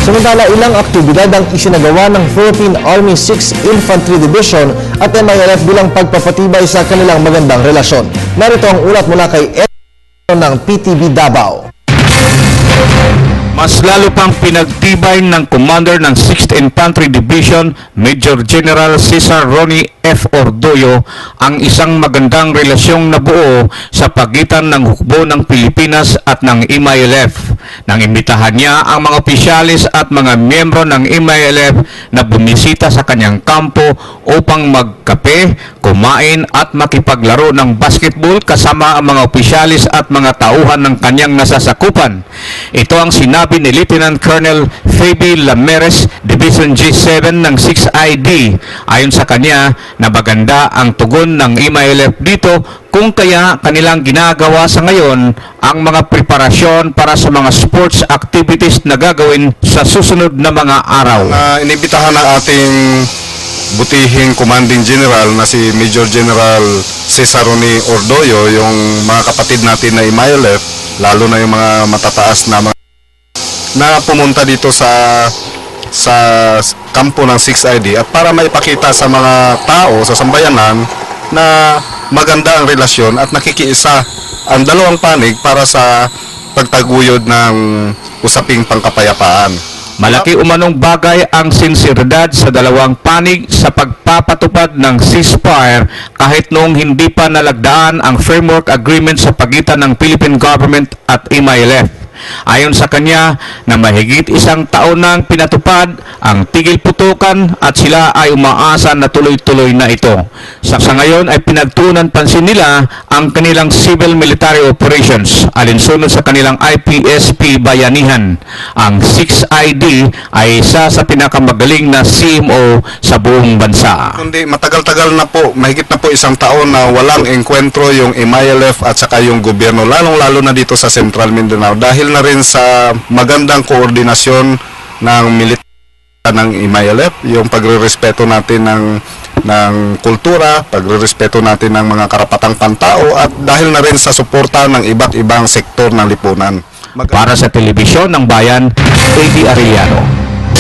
Samantala, ilang aktibidad ang isinagawa ng Philippine Army 6th Infantry Division at MILF bilang pagpapatibay sa kanilang magandang relasyon. Narito ang ulat mula kay Ed ng PTV Davao. Mas lalo pang pinagtibay ng Commander ng 6th Infantry Division, Major General Cesar Ronnie F. Ordoyo, ang isang magandang relasyong nabuo sa pagitan ng hukbo ng Pilipinas at ng MILF. Nang imbitahan niya ang mga opisyalis at mga miyembro ng MILF na bumisita sa kanyang kampo upang magkape, kumain at makipaglaro ng basketball kasama ang mga opisyalis at mga tauhan ng kanyang nasasakupan. Ito ang sinabi ni Lieutenant Colonel Fabi Lameres, Division G7 ng 6ID. Ayon sa kanya, na maganda ang tugon ng MILF dito kung kaya kanilang ginagawa sa ngayon ang mga preparasyon para sa mga sports activities na gagawin sa susunod na mga araw. Inibitahan ng ating butihing Commanding General na si Major General Cesar Ronnie Ordoyo, yung mga kapatid natin na MILF, lalo na yung mga matataas na pumunta dito sa kampo ng 6ID at para maipakita sa mga tao sa sambayanan na maganda ang relasyon at nakikiisa ang dalawang panig para sa pagtaguyod ng usaping pangkapayapaan. Malaki umanong bagay ang sinseridad sa dalawang panig sa pagpapatupad ng ceasefire kahit noong hindi pa nalagdaan ang framework agreement sa pagitan ng Philippine government at MILF. Ayon sa kanya na mahigit isang taon nang pinatupad ang tigil putukan at sila ay umaasa na tuloy-tuloy na ito. Sa ngayon ay pinagtuunan pansin nila ang kanilang civil military operations alinsunod sa kanilang IPSP bayanihan. Ang 6ID ay isa sa pinakamagaling na CMO sa buong bansa. Kundi matagal-tagal na po, mahigit na po isang taon na walang engkwentro yung MILF at saka yung gobyerno, lalong-lalo na dito sa Central Mindanao dahil na rin sa magandang koordinasyon ng militar ng MILF, yung pagrerespeto natin ng kultura, pagrerespeto natin ng mga karapatang pantao at dahil na rin sa suporta ng iba't ibang sektor ng lipunan. Para sa Telebisyon ng Bayan, A.D. Arellano.